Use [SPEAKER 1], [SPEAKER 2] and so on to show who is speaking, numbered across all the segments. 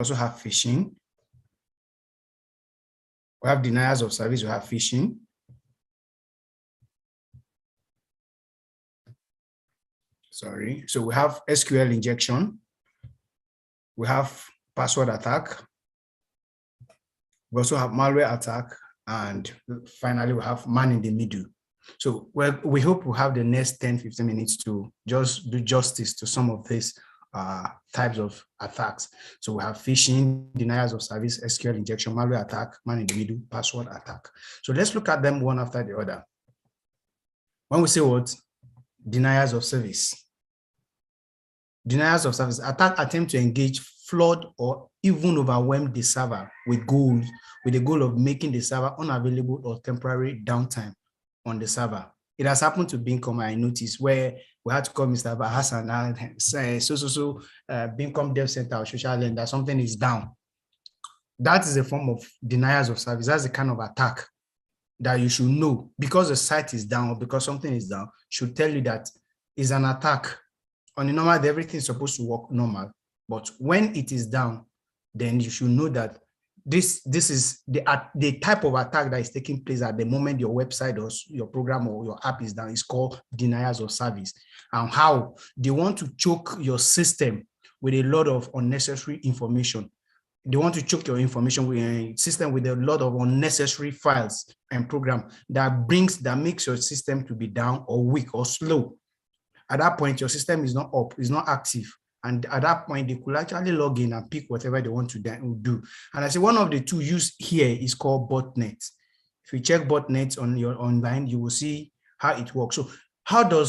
[SPEAKER 1] also have phishing. We have deniers of service, we have phishing. Sorry. So we have SQL injection. We have password attack. We also have malware attack. And finally, we have man in the middle. So we hope we have the next 10-15 minutes to just do justice to some of these types of attacks. So we have phishing, deniers of service, SQL injection, malware attack, man in the middle, password attack. So let's look at them one after the other. When we say what? Deniers of service. Deniers of service attempt to engage, flood, or even overwhelm the server with the goal of making the server unavailable or temporary downtime on the server. It has happened to Bincom, I noticed, where we had to call Mr. Bahassan and say, Bincom Dev Center or Social Lend that something is down. That is a form of deniers of service. That's the kind of attack that you should know, because the site is down or because something is down, should tell you that it's an attack. On the normal day, everything is supposed to work normal, but when it is down, then you should know that this is the type of attack that is taking place at the moment your website or your program or your app is down. Is called deniers of service. And how they want to choke your system with a lot of unnecessary information. They want to choke your information with a system with a lot of unnecessary files and program that makes your system to be down or weak or slow. At that point, your system is not up, is not active. And at that point, they could actually log in and pick whatever they want to do. And I say one of the two used here is called botnet. If you check botnet on your online, you will see how it works. So how do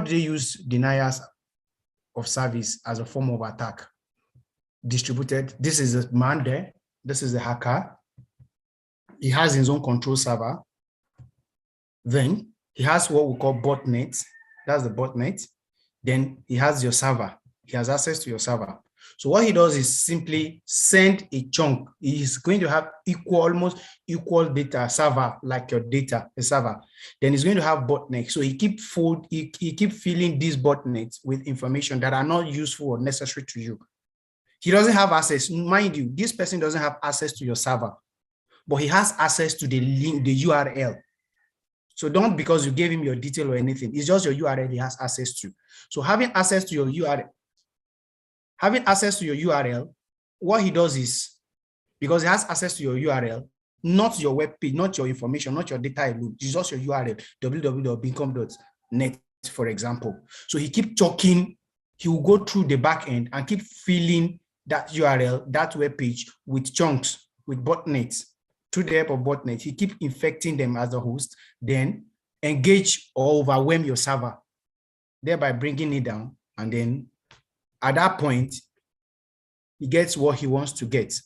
[SPEAKER 1] they use deniers of service as a form of attack? Distributed. This is a man there. This is the hacker. He has his own control server. Then he has what we call botnet. That's the botnet. Then he has your server. He has access to your server. So what he does is simply send a chunk. He's going to have almost equal data server, like your data, a server. Then he's going to have botnet. So he keep filling these botnets with information that are not useful or necessary to you. He doesn't have access. Mind you, this person doesn't have access to your server, but he has access to the link, the URL. So don't, because you gave him your detail or anything, it's just your URL he has access to. So having access to your URL, what he does is, because he has access to your URL, not your web page, not your information, not your data alone, it's just your URL, www.bincom.net, for example. So he keep talking, he will go through the back end and keep filling that URL, that web page with chunks, with botnets. Through the help of botnet, he keep infecting them as a host, then engage or overwhelm your server, thereby bringing it down. And then at that point, he gets what he wants to get.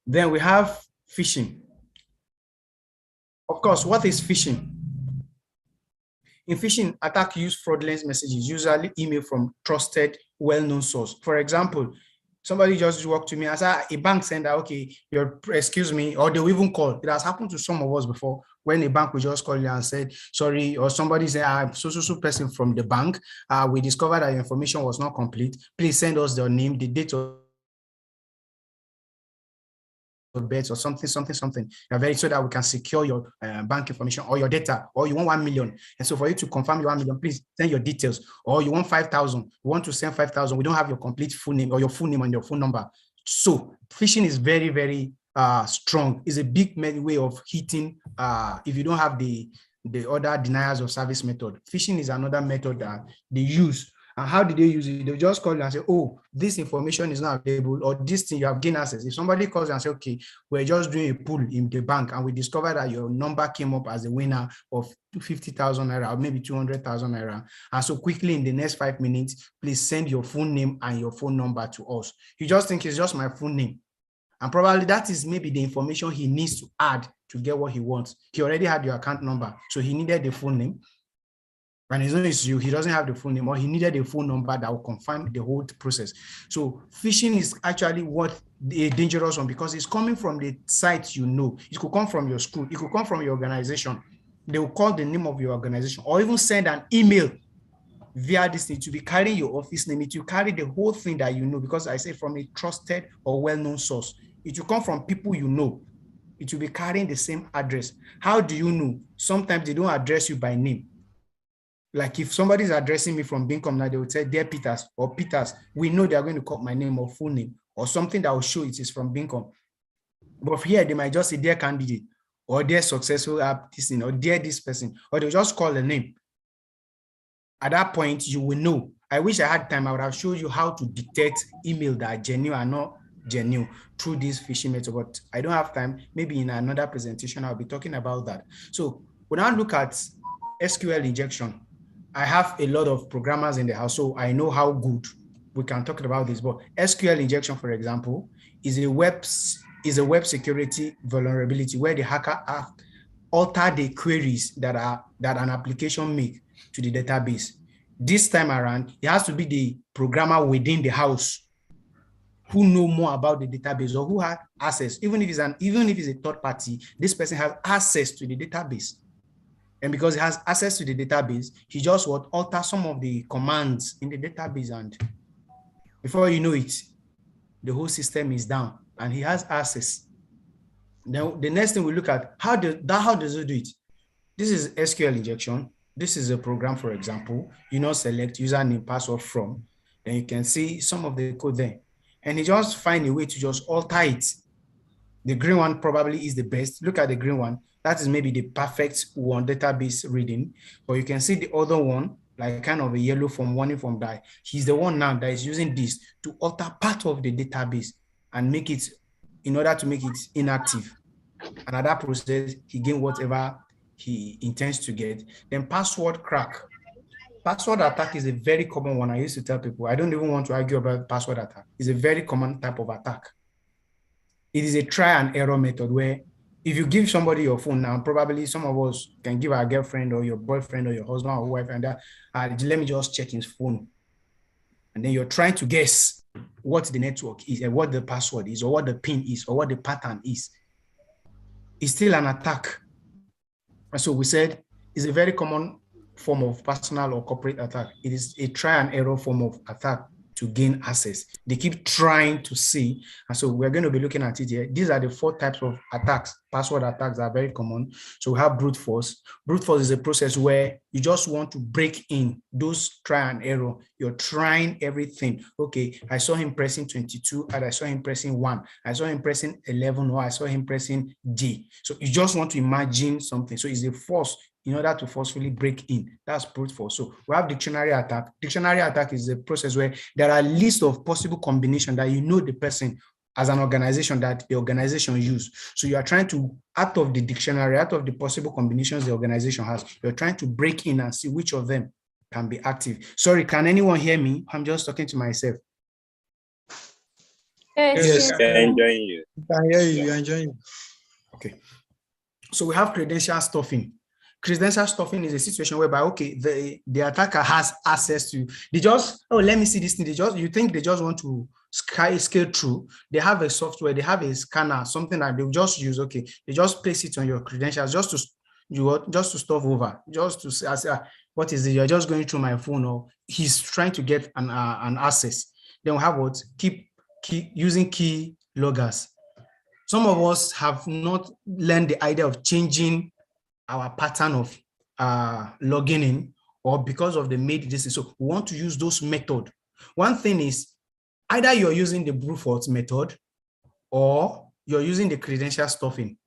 [SPEAKER 1] Then we have phishing. Of course, what is phishing? In phishing, attack use fraudulent messages, usually email from trusted, well-known source. For example, somebody just walked to me and said, a bank sent that, okay, excuse me, or they will even call. It has happened to some of us before, when a bank will just call you and said, sorry, or somebody said, I'm so person from the bank. We discovered that your information was not complete. Please send us your name, the date of birth or something, so that we can secure your bank information or your data, or you want 1 million. And so for you to confirm your 1 million, please send your details, or you want 5,000, we want to send 5,000. We don't have your complete full name or your full name and your phone number. So phishing is very, very strong. It's a big way of hitting if you don't have the other deniers of service method. Phishing is another method that they use. And how do they use it? They just call you and say, oh, this information is not available, or this thing you have gained access. If somebody calls you and say, okay, we're just doing a pool in the bank and we discovered that your number came up as a winner of 50,000 naira or maybe 200,000 naira. And so quickly in the next 5 minutes, please send your full name and your phone number to us. You just think it's just my full name. And probably that is maybe the information he needs to add to get what he wants. He already had your account number, so he needed the full name. And it's not you, he doesn't have the full name, or he needed a phone number that will confirm the whole process. So phishing is actually what a dangerous one, because it's coming from the site you know. It could come from your school, it could come from your organization. They will call the name of your organization, or even send an email via this thing, to be carrying your office name, it will carry the whole thing that you know, because I say from a trusted or well-known source. It will come from people you know. It will be carrying the same address. How do you know? Sometimes they don't address you by name. Like if somebody is addressing me from Bincom now, they would say, Dear Peters or Peters, we know they are going to call my name or full name or something that will show it is from Bincom. But here they might just say Dear Candidate or Dear Successful App, this thing, or Dear this person, or they'll just call a name. At that point, you will know. I wish I had time. I would have showed you how to detect email that are genuine and not genuine through this phishing method, but I don't have time. Maybe in another presentation, I'll be talking about that. So when I look at SQL injection, I have a lot of programmers in the house, so I know how good we can talk about this. But SQL injection, for example, is a web security vulnerability where the hacker alter the queries that an application make to the database. This time around, it has to be the programmer within the house who know more about the database or who has access. Even if it's a third party, this person has access to the database. And because he has access to the database, he just would alter some of the commands in the database, and before you know it, the whole system is down and he has access. Now, the next thing we look at, how does it do it? This is SQL injection. This is a program, for example. You now select username, password from, then you can see some of the code there. And he just find a way to just alter it. The green one probably is the best. Look at the green one. That is maybe the perfect one, database reading. But you can see the other one, like kind of a yellow form, warning from that. He's the one now that is using this to alter part of the database and make it, in order to make it inactive. And at that process, he gain whatever he intends to get. Then password crack. Password attack is a very common one. I used to tell people, I don't even want to argue about password attack. It's a very common type of attack. It is a try and error method where if you give somebody your phone now, probably some of us can give our girlfriend or your boyfriend or your husband or wife, and let me just check his phone. And then you're trying to guess what the network is and what the password is or what the pin is or what the pattern is. It's still an attack. And so we said it's a very common form of personal or corporate attack. It is a try and error form of attack to gain access. They keep trying to see. And so we're going to be looking at it here. These are the 4 types of attacks. Password attacks are very common. So we have brute force. Brute force is a process where you just want to break in those try and error. You're trying everything. Okay, I saw him pressing 22 and I saw him pressing 1. I saw him pressing 11 or I saw him pressing J. So you just want to imagine something. So it's a force in order to forcefully break in. That's brute force. So we have dictionary attack. Dictionary attack is a process where there are a list of possible combinations that you know the person as an organization that the organization use. So you are trying to, out of the dictionary, out of the possible combinations the organization has, you're trying to break in and see which of them can be active. Sorry, can anyone hear me? I'm just talking to myself.
[SPEAKER 2] Yes, I can enjoy you.
[SPEAKER 3] I can hear you. Enjoy you.
[SPEAKER 1] Okay. So we have credential stuffing. Credential stuffing is a situation whereby, okay, the attacker has access to, they just, oh, let me see this thing. You think they just want to scale through. They have a software, they have a scanner, something that they'll just use, okay. They just place it on your credentials just to stuff over, just to say, what is it? You're just going through my phone, or he's trying to get an access. Then we have what? Keep using key loggers. Some of us have not learned the idea of changing our pattern of logging in, or because of the made distance. So we want to use those methods. One thing is either you're using the brute force method or you're using the credential stuffing.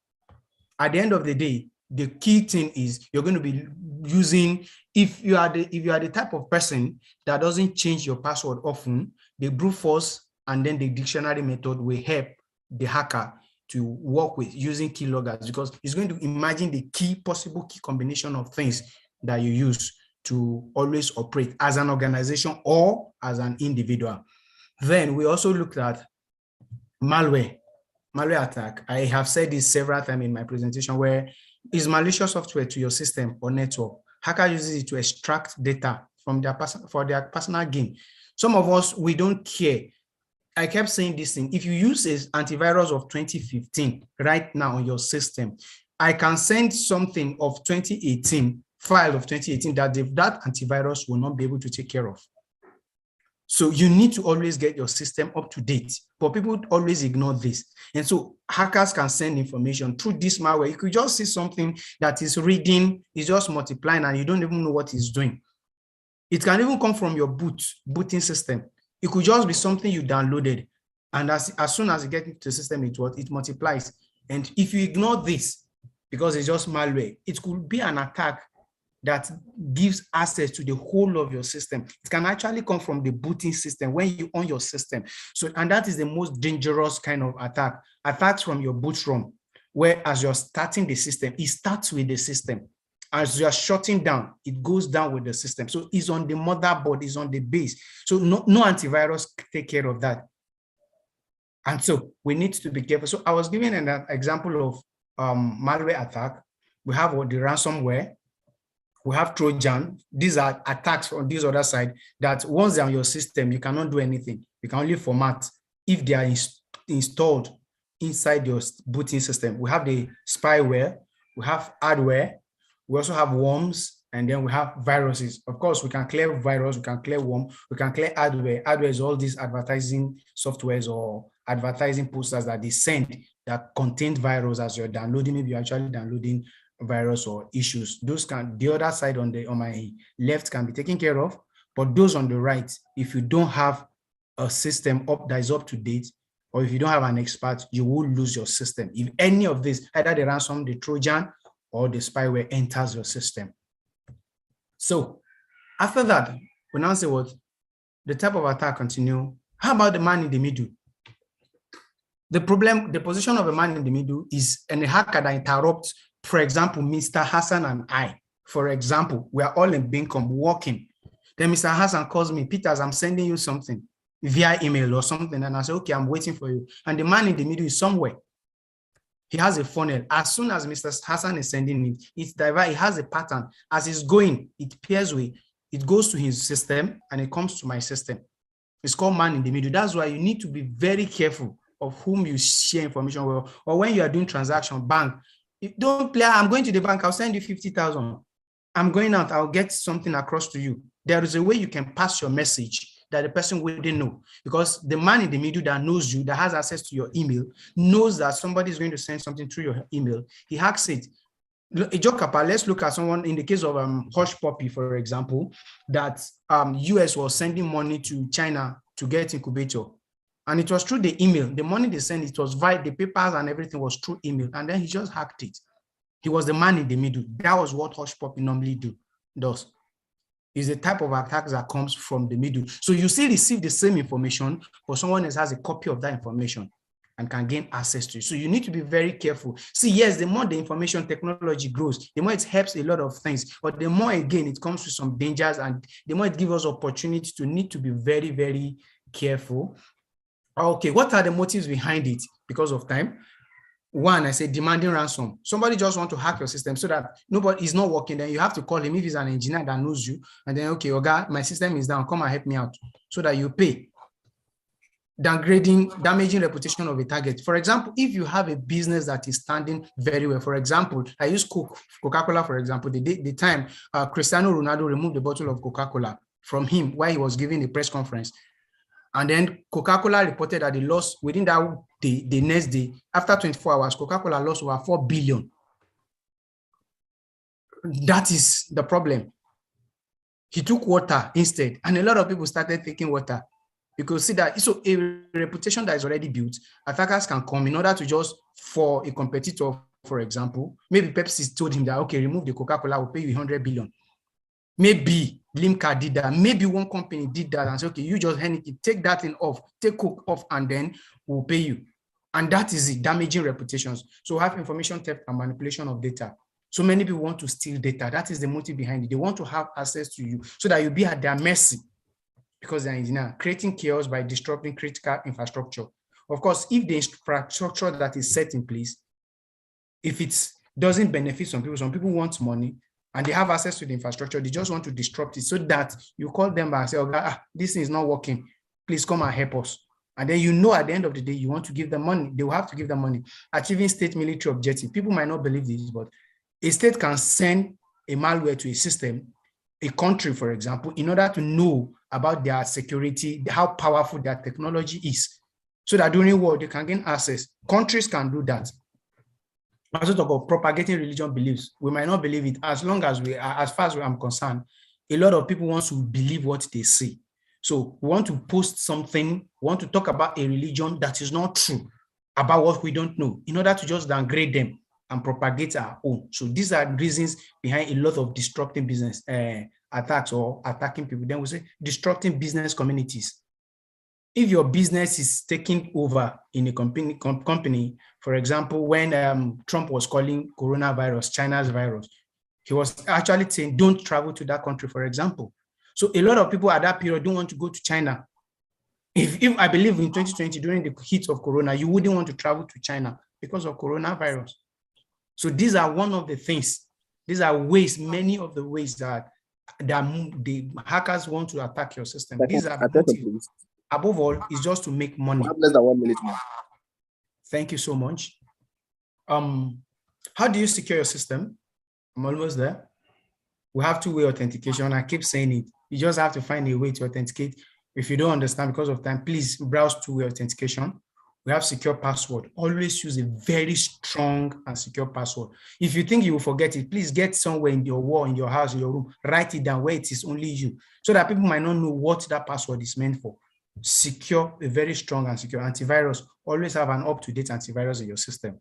[SPEAKER 1] At the end of the day, the key thing is you're going to be using, if you are the type of person that doesn't change your password often, the brute force and then the dictionary method will help the hacker to work with using key loggers, because it's going to imagine the possible key combination of things that you use to always operate as an organization or as an individual. Then we also looked at malware attack. I have said this several times in my presentation, where is malicious software to your system or network. Hacker uses it to extract data from for their personal gain. Some of us, we don't care. I kept saying this thing. If you use an antivirus of 2015 right now on your system, I can send something of 2018 file of 2018 that that antivirus will not be able to take care of. So you need to always get your system up to date, but people always ignore this. And so hackers can send information through this malware. You could just see something that is reading, is just multiplying, and you don't even know what it's doing. It can even come from your booting system. It could just be something you downloaded. And as soon as you get into the system, it multiplies. And if you ignore this, because it's just malware, it could be an attack that gives access to the whole of your system. It can actually come from the booting system when you on your system. So, and that is the most dangerous kind of attack. Attacks from your boot ROM, where as you're starting the system, it starts with the system. As you are shutting down, it goes down with the system. So it's on the motherboard, it's on the base. So no antivirus take care of that. And so we need to be careful. So I was giving an example of malware attack. We have the ransomware. We have Trojan. These are attacks on this other side that once they're on your system, you cannot do anything. You can only format if they are installed inside your booting system. We have the spyware, we have adware, we also have worms, and then we have viruses. Of course, we can clear virus, we can clear worm, we can clear adware. Adware is all these advertising softwares or advertising posters that they send that contain virus as you're downloading. Maybe you're actually downloading virus or issues. Those can, the other side on my left can be taken care of, but those on the right, if you don't have a system that is up to date, or if you don't have an expert, you will lose your system. If any of this, either the ransom, the Trojan, or the spyware enters your system. So after that, we now say what the type of attack continue. How about the man in the middle? The problem, the position of a man in the middle is a hacker that interrupts. For example, Mr. Hassan and I, for example, we are all in Binkom working. Then Mr. Hassan calls me, Peters, I'm sending you something via email or something. And I say, okay, I'm waiting for you. And the man in the middle is somewhere. He has a funnel. As soon as Mr. Hassan is sending it, it's diverted. It has a pattern. As it's going, it pairs with, it goes to his system and it comes to my system. It's called man in the middle. That's why you need to be very careful of whom you share information with. Or when you are doing transaction, bank, don't play, I'm going to the bank, I'll send you 50,000. I'm going out, I'll get something across to you. There is a way you can pass your message that the person wouldn't know, because the man in the middle that knows you, that has access to your email, knows that somebody is going to send something through your email. He hacks it. Let's look at someone in the case of Hush Puppy, for example, that US was sending money to China to get incubator. And it was through the email. The money they sent, it was via the papers and everything was through email. And then he just hacked it. He was the man in the middle. That was what Hush Puppy normally does. Is the type of attack that comes from the middle. So you still receive the same information, but someone else has a copy of that information and can gain access to it. So you need to be very careful. See, yes, the more the information technology grows, the more it helps a lot of things, but the more, again, it comes with some dangers, and the more it gives us opportunity to need to be very, very careful. Okay, what are the motives behind it? Because of time. One, I say demanding ransom. Somebody just want to hack your system so that nobody is not working. Then you have to call him if he's an engineer that knows you. And then, okay, Oga, my system is down. Come and help me out so that you pay. Downgrading, damaging reputation of a target. For example, if you have a business that is standing very well, for example, I use Coca-Cola, for example, the time Cristiano Ronaldo removed the bottle of Coca-Cola from him while he was giving a press conference. And then Coca-Cola reported that they lost within that day, the next day, after 24 hours, Coca-Cola lost over 4 billion. That is the problem. He took water instead, and a lot of people started taking water. You could see that. So a reputation that is already built, attackers can come in order to just, for a competitor, for example, maybe Pepsi told him that, okay, remove the Coca-Cola, we'll pay you 100 billion. Maybe Limca did that. Maybe one company did that and said, okay, you just take that thing off, take Coke off, and then we'll pay you. And that is it, damaging reputations. So have information theft and manipulation of data. So many people want to steal data. That is the motive behind it. They want to have access to you so that you'll be at their mercy because they're engineers, creating chaos by disrupting critical infrastructure. Of course, if the infrastructure that is set in place, if it doesn't benefit some people want money, and they have access to the infrastructure, they just want to disrupt it so that you call them back and say, okay, this thing is not working. Please come and help us. And then you know at the end of the day, you want to give them money. They will have to give them money. Achieving state military objective. People might not believe this, but a state can send a malware to a system, a country, for example, in order to know about their security, how powerful their technology is, so that during war they can gain access. Countries can do that. As we talk about propagating religion beliefs, we might not believe it. As long as we are, as far as I'm concerned, a lot of people want to believe what they see. So we want to post something, we want to talk about a religion that is not true, about what we don't know, in order to just downgrade them and propagate our own. So these are reasons behind a lot of disrupting business attacks or attacking people. Then we say disrupting business communities. If your business is taking over in a company, for example, when Trump was calling coronavirus China's virus, he was actually saying, don't travel to that country, for example. So a lot of people at that period don't want to go to China. If I believe in 2020, during the heat of Corona, you wouldn't want to travel to China because of coronavirus. So these are one of the things. These are ways, many of the ways that the hackers want to attack your system. These are motives. Above all, is just to make money.
[SPEAKER 3] We have less than 1 minute more.
[SPEAKER 1] Thank you so much. How do you secure your system? I'm almost there. We have two-way authentication. I keep saying it. You just have to find a way to authenticate. If you don't understand because of time, please browse two-way authentication. We have secure password. Always use a very strong and secure password. If you think you will forget it, please get somewhere in your wall, in your house, in your room, write it down where it is only you, so that people might not know what that password is meant for. Secure, a very strong and secure antivirus. Always have an up-to-date antivirus in your system.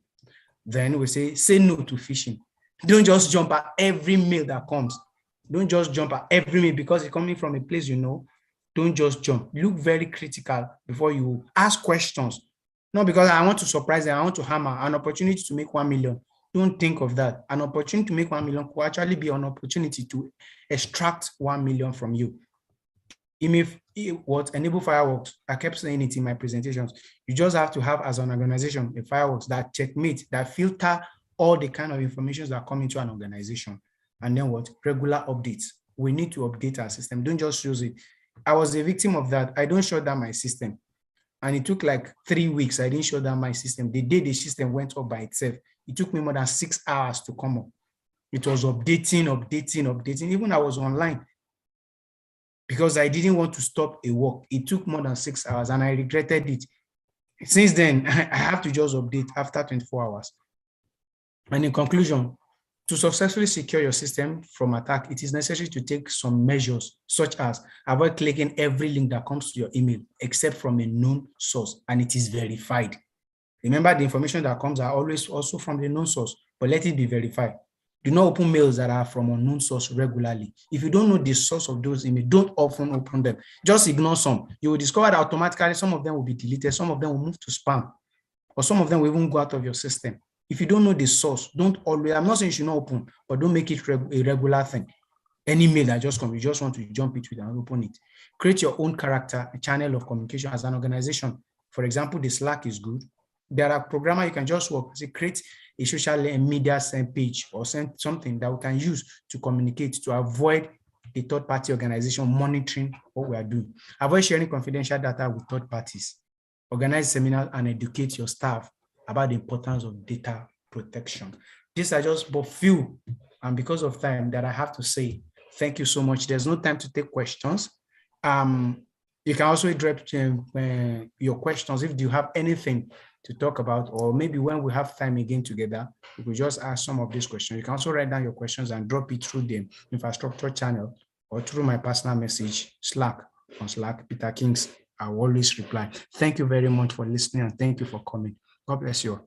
[SPEAKER 1] Then we say no to phishing. Don't just jump at every mail that comes. Don't just jump at every mail because it's coming from a place you know. Don't just jump. Look very critical before you ask questions. Not because I want to surprise them, I want to hammer an opportunity to make 1 million. Don't think of that. An opportunity to make 1 million could actually be an opportunity to extract 1 million from you. What enable fireworks, I kept saying it in my presentations. You just have to have, as an organization, a fireworks that checkmate, that filter all the kind of information that come into an organization. And then what? Regular updates. We need to update our system. Don't just use it. I was a victim of that. I don't shut down my system. And it took like 3 weeks. I didn't shut down my system. The day the system went up by itself, it took me more than 6 hours to come up. It was updating. Even I was online because I didn't want to stop a work. It took more than 6 hours and I regretted it. Since then, I have to just update after 24 hours. And in conclusion, to successfully secure your system from attack, it is necessary to take some measures, such as avoid clicking every link that comes to your email, except from a known source, and it is verified. Remember, the information that comes are always also from the known source, but let it be verified. Do not open mails that are from unknown source regularly. If you don't know the source of those emails, don't often open them. Just ignore some. You will discover that automatically some of them will be deleted, some of them will move to spam, or some of them will even go out of your system. If you don't know the source, don't always, I'm not saying you should not open, but don't make it a regular thing. Any mail that just comes, you just want to jump into it and open it. Create your own character, a channel of communication as an organization. For example, the Slack is good. There are programmers you can just work, say, create a social media page or send something that we can use to communicate, to avoid a third-party organization monitoring what we are doing. Avoid sharing confidential data with third parties. Organize seminars and educate your staff about the importance of data protection. These are just but few, and because of time, that I have to say thank you so much. There's no time to take questions. You can also drop your questions if you have anything to talk about, or maybe when we have time again together, we could just ask some of these questions. You can also write down your questions and drop it through the infrastructure channel or through my personal message, Slack, on Slack, Peter Kings. I will always reply. Thank you very much for listening and thank you for coming. God bless you.